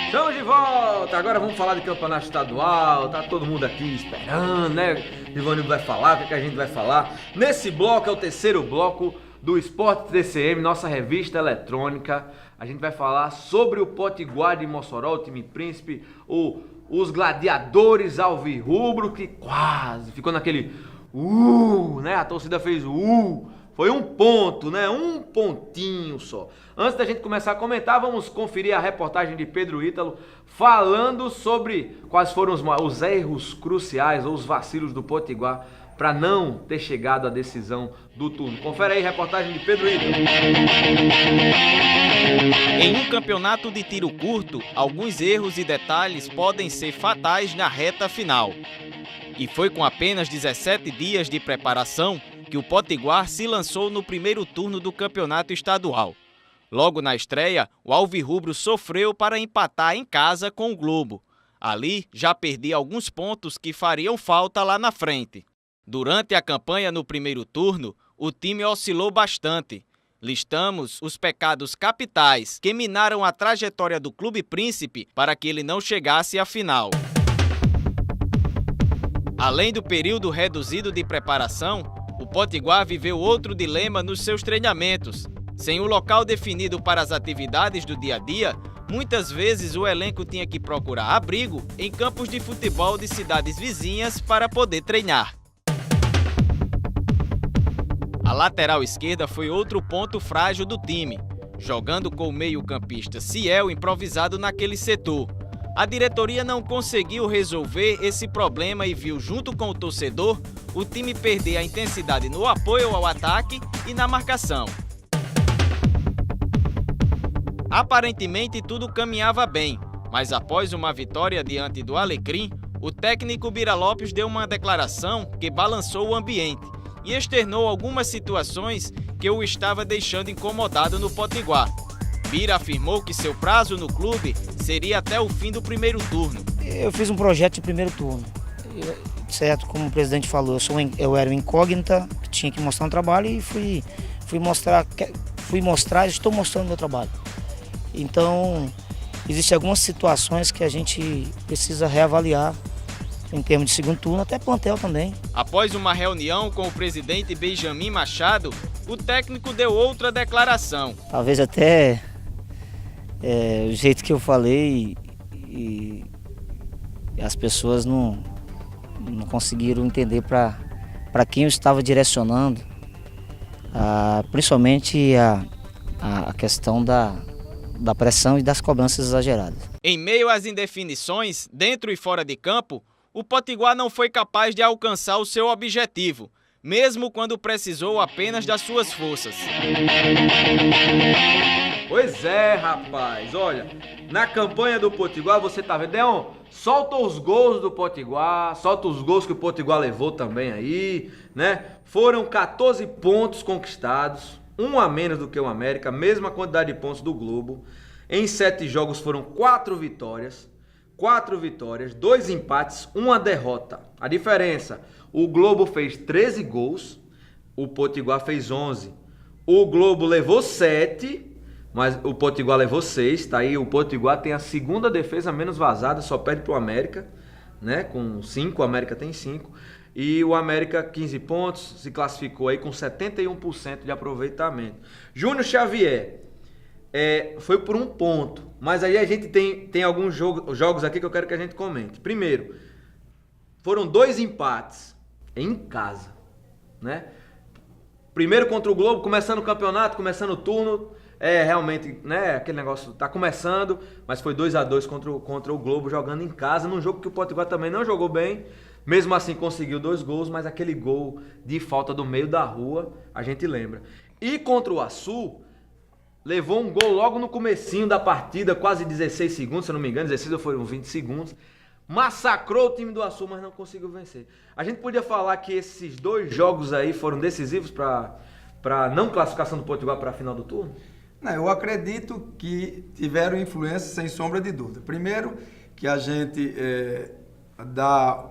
Estamos de volta, agora vamos falar de campeonato estadual, tá todo mundo aqui esperando, né? Ivanildo vai falar, o que a gente vai falar? Nesse bloco, é o terceiro bloco do Esporte TCM, nossa revista eletrônica. A gente vai falar sobre o Potiguar de Mossoró, o time príncipe, os gladiadores alvirrubro, que quase ficou naquele né? A torcida fez foi um ponto, né? Um pontinho só. Antes da gente começar a comentar, vamos conferir a reportagem de Pedro Ítalo falando sobre quais foram os erros cruciais ou os vacilos do Potiguar para não ter chegado à decisão do turno. Confere aí a reportagem de Pedro Ítalo. Em um campeonato de tiro curto, alguns erros e detalhes podem ser fatais na reta final. E foi com apenas 17 dias de preparação que o Potiguar se lançou no primeiro turno do campeonato estadual. Logo na estreia, o alvirrubro sofreu para empatar em casa com o Globo. Ali, já perdia alguns pontos que fariam falta lá na frente. Durante a campanha no primeiro turno, o time oscilou bastante. Listamos os pecados capitais que minaram a trajetória do Clube Príncipe para que ele não chegasse à final. Além do período reduzido de preparação, o Potiguar viveu outro dilema nos seus treinamentos. Sem o local definido para as atividades do dia a dia, muitas vezes o elenco tinha que procurar abrigo em campos de futebol de cidades vizinhas para poder treinar. A lateral esquerda foi outro ponto frágil do time, jogando com o meio-campista Ciel improvisado naquele setor. A diretoria não conseguiu resolver esse problema e viu, junto com o torcedor, o time perder a intensidade no apoio ao ataque e na marcação. Aparentemente tudo caminhava bem, mas após uma vitória diante do Alecrim, o técnico Bira Lopes deu uma declaração que balançou o ambiente e externou algumas situações que o estava deixando incomodado no Potiguar. Bira afirmou que seu prazo no clube seria até o fim do primeiro turno. Eu fiz um projeto de primeiro turno, certo? Como o presidente falou, eu era um incógnita, tinha que mostrar um trabalho e fui mostrar, estou mostrando meu trabalho. Então, existem algumas situações que a gente precisa reavaliar em termos de segundo turno, até plantel também. Após uma reunião com o presidente Benjamin Machado, o técnico deu outra declaração. Talvez até o jeito que eu falei e as pessoas não conseguiram entender para quem eu estava direcionando, principalmente a questão da pressão e das cobranças exageradas. Em meio às indefinições, dentro e fora de campo, o Potiguar não foi capaz de alcançar o seu objetivo, mesmo quando precisou apenas das suas forças. Pois é, rapaz, olha, na campanha do Potiguar, você tá vendo, Deon, solta os gols do Potiguar, solta os gols que o Potiguar levou também aí, né? Foram 14 pontos conquistados, um a menos do que o América, mesma quantidade de pontos do Globo. Em 7 jogos foram 4 vitórias, 2 empates, 1 derrota. A diferença, o Globo fez 13 gols, o Potiguar fez 11. O Globo levou 7, mas o Potiguar levou 6, tá aí. O Potiguar tem a segunda defesa menos vazada, só perde pro América, né? Com 5, o América tem 5. E o América, 15 pontos, se classificou aí com 71% de aproveitamento. Júnior Xavier, foi por 1 ponto, mas aí a gente tem alguns jogos aqui que eu quero que a gente comente. Primeiro, foram 2 empates em casa, né? Primeiro contra o Globo, começando o campeonato, começando o turno, realmente, né, aquele negócio tá começando, mas foi 2-2 contra o Globo jogando em casa, num jogo que o Potiguar também não jogou bem, mesmo assim conseguiu 2 gols, mas aquele gol de falta do meio da rua, a gente lembra. E contra o Açu, levou um gol logo no comecinho da partida, quase 16 segundos, se eu não me engano, 16 ou foram 20 segundos, massacrou o time do Açu, mas não conseguiu vencer. A gente podia falar que esses 2 jogos aí foram decisivos para não classificação do Potiguar para a final do turno? Não, eu acredito que tiveram influência sem sombra de dúvida. Primeiro, que a gente dá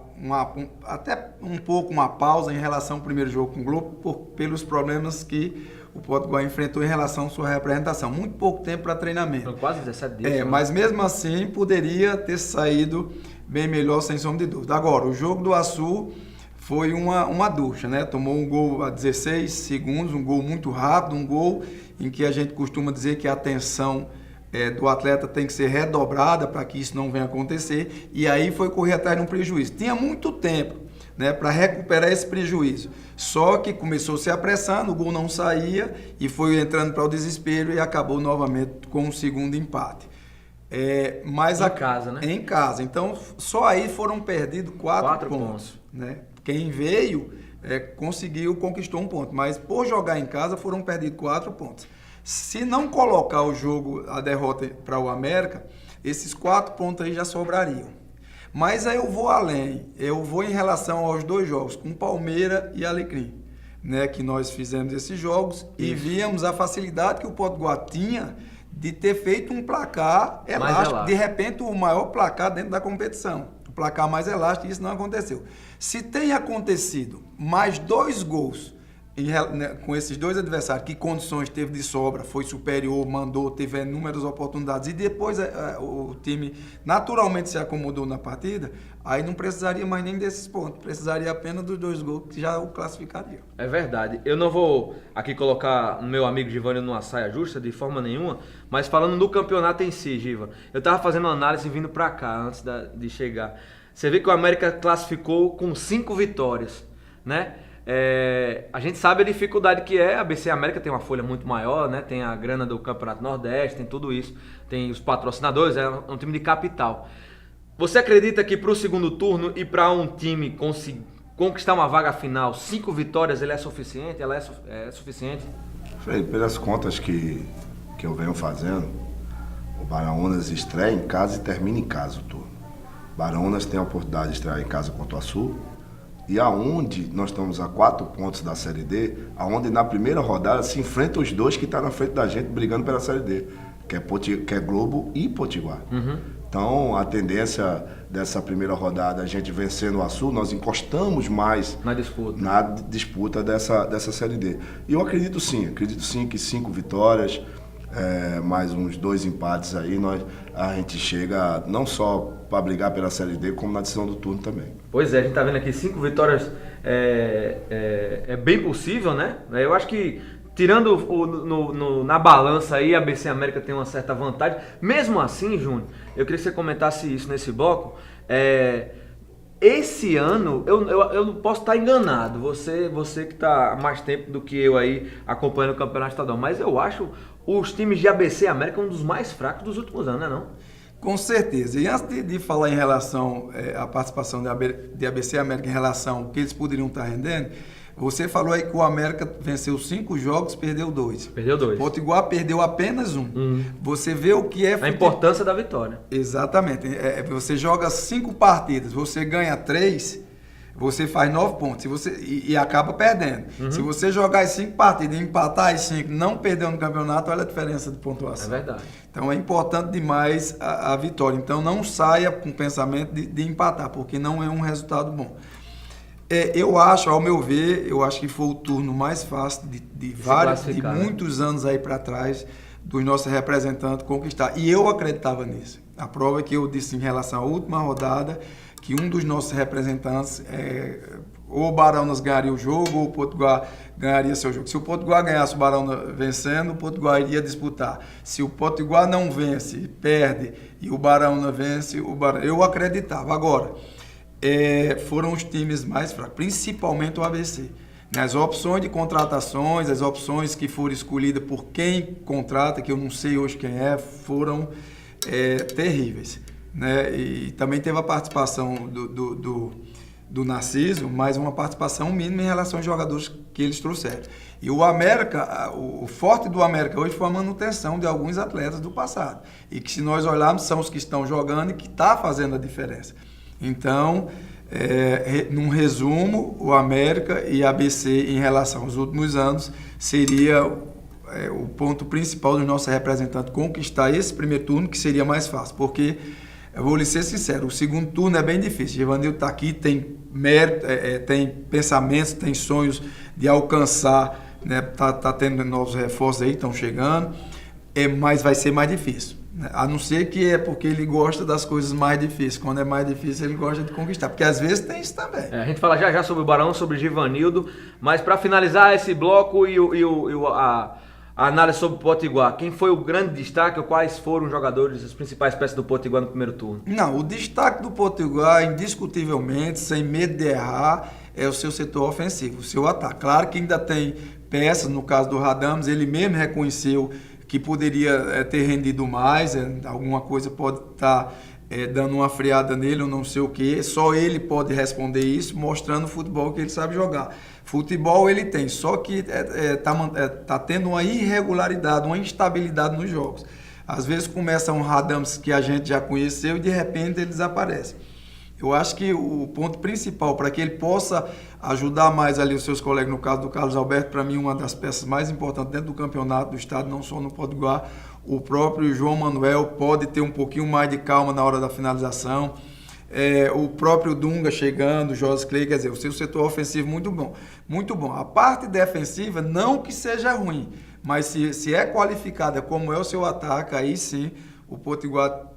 até um pouco uma pausa em relação ao primeiro jogo com o Globo, pelos problemas que o Potiguar enfrentou em relação à sua representação. Muito pouco tempo para treinamento. São quase 17 dias. Mas mesmo assim poderia ter saído bem melhor, sem sombra de dúvida. Agora, o jogo do Açu foi uma ducha, né? Tomou um gol a 16 segundos, um gol muito rápido, um gol em que a gente costuma dizer que a atenção do atleta tem que ser redobrada para que isso não venha acontecer, e aí foi correr atrás de um prejuízo. Tinha muito tempo, né, para recuperar esse prejuízo, só que começou se apressando, o gol não saía e foi entrando para o desespero e acabou novamente com um segundo empate. Mas em casa, né? Em casa. Então, só aí foram perdidos 4 pontos. Né? Quem veio conquistou um ponto, mas por jogar em casa foram perdidos 4 pontos. Se não colocar o jogo, a derrota para o América, esses 4 pontos aí já sobrariam. Mas aí eu vou além, eu vou em relação aos 2 jogos, com Palmeiras e Alecrim, né, que nós fizemos esses jogos. Isso. E víamos a facilidade que o Potiguar tinha de ter feito um placar elástico, de repente o maior placar dentro da competição. O placar mais elástico, isso não aconteceu. Se tem acontecido mais 2 gols com esses 2 adversários, que condições teve de sobra, foi superior, mandou, teve inúmeras oportunidades, e depois o time naturalmente se acomodou na partida, aí não precisaria mais nem desses pontos, precisaria apenas dos 2 gols que já o classificariam. É verdade. Eu não vou aqui colocar o meu amigo Givânio numa saia justa de forma nenhuma, mas falando do campeonato em si, Giva, eu estava fazendo uma análise vindo para cá antes de chegar. Você vê que o América classificou com 5 vitórias, né? A gente sabe a dificuldade que é. A ABC América tem uma folha muito maior, né? Tem a grana do Campeonato Nordeste, tem tudo isso, tem os patrocinadores, é um time de capital. Você acredita que para o segundo turno e para um time conquistar uma vaga final, 5 vitórias, ele é suficiente? Ela é suficiente? Pelas contas que eu venho fazendo, o Baraunas estreia em casa e termina em casa o turno. Baraunas tem a oportunidade de estrear em casa contra o Açu, e aonde nós estamos a 4 pontos da Série D, aonde na primeira rodada se enfrentam os 2 que estão na frente da gente brigando pela Série D, que é Globo e Potiguar. Uhum. Então, a tendência dessa primeira rodada, a gente vencendo o Açu, nós encostamos mais na disputa dessa Série D. E eu acredito sim que 5 vitórias, mais uns 2 empates aí, a gente chega não só para brigar pela Série D, como na decisão do turno também. Pois é, a gente tá vendo aqui 5 vitórias, é bem possível, né? Eu acho que, tirando na balança aí, a ABC América tem uma certa vantagem. Mesmo assim, Júnior, eu queria que você comentasse isso nesse bloco. Esse ano, eu não posso estar enganado, você que está há mais tempo do que eu aí acompanhando o Campeonato Estadual, mas eu acho os times de ABC América um dos mais fracos dos últimos anos, não é? Com certeza. E antes de falar em relação à participação de ABC América em relação ao que eles poderiam estar rendendo, você falou aí que o América venceu 5 jogos, perdeu 2. Perdeu 2. Potiguar perdeu apenas 1. Você vê o que é... A importância da vitória. Exatamente. Você joga 5 partidas, você ganha 3... Você faz 9 pontos e acaba perdendo. Uhum. Se você jogar as 5 partidas e empatar as 5, não perder no campeonato, olha a diferença de pontuação. É verdade. Então é importante demais a vitória. Então não saia com o pensamento de empatar, porque não é um resultado bom. Eu acho, ao meu ver, que foi o turno mais fácil de muitos anos aí para trás dos nossos representantes conquistar. E eu acreditava nisso. A prova é que eu disse em relação à última rodada que um dos nossos representantes, ou o Baraunas ganharia o jogo, ou o Potiguar ganharia seu jogo. Se o Potiguar ganhasse o Baraunas vencendo, o Potiguar iria disputar. Se o Potiguar não vence, perde, e o Baraunas vence, eu acreditava. Agora, foram os times mais fracos, principalmente o ABC. As opções de contratações, as opções que foram escolhidas por quem contrata, que eu não sei hoje quem foram terríveis. Né? E também teve a participação do Narciso, mas uma participação mínima em relação aos jogadores que eles trouxeram. E o América, o forte do América hoje foi a manutenção de alguns atletas do passado. E que, se nós olharmos, são os que estão jogando e que estão fazendo a diferença. Então, num resumo, o América e a ABC em relação aos últimos anos seria o ponto principal do nosso representante conquistar esse primeiro turno, que seria mais fácil, porque Eu vou lhe ser sincero, o segundo turno é bem difícil. Givanildo está aqui, tem mérito, tem pensamentos, tem sonhos de alcançar, né? Tá tendo novos reforços aí, estão chegando, mas vai ser mais difícil. A não ser que é porque ele gosta das coisas mais difíceis. Quando é mais difícil, ele gosta de conquistar. Porque às vezes tem isso também. A gente fala já sobre o Barão, sobre o Givanildo. Mas para finalizar esse bloco a análise sobre o Potiguar, quem foi o grande destaque? Ou quais foram os jogadores, as principais peças do Potiguar no primeiro turno? Não, o destaque do Potiguar, indiscutivelmente, sem medo de errar, é o seu setor ofensivo, o seu ataque. Claro que ainda tem peças, no caso do Radames, ele mesmo reconheceu que poderia ter rendido mais, alguma coisa pode estar dando uma freada nele ou não sei o que, só ele pode responder isso, mostrando o futebol que ele sabe jogar. Futebol ele tem, só que tá tendo uma irregularidade, uma instabilidade nos jogos. Às vezes começa um Radames que a gente já conheceu e de repente ele desaparece. Eu acho que o ponto principal para que ele possa ajudar mais ali os seus colegas, no caso do Carlos Alberto, para mim uma das peças mais importantes dentro do campeonato do estado, não só no Potiguar, o próprio João Manuel pode ter um pouquinho mais de calma na hora da finalização, o próprio Dunga chegando, o Jorge Clay, quer dizer, o seu setor ofensivo muito bom, muito bom. A parte defensiva, não que seja ruim, mas se é qualificada como é o seu ataque, aí sim o Potiguar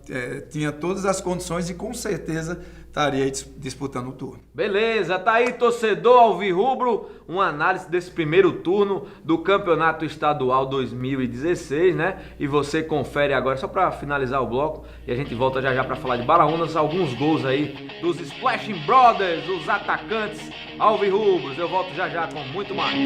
tinha todas as condições e com certeza estaria disputando o turno. Beleza, tá aí, torcedor alvirrubro, uma análise desse primeiro turno do Campeonato Estadual 2016, né? E você confere agora, só para finalizar o bloco, e a gente volta já para falar de Baraunas, alguns gols aí dos Splashing Brothers, os atacantes alvirrubros. Eu volto já com muito mais.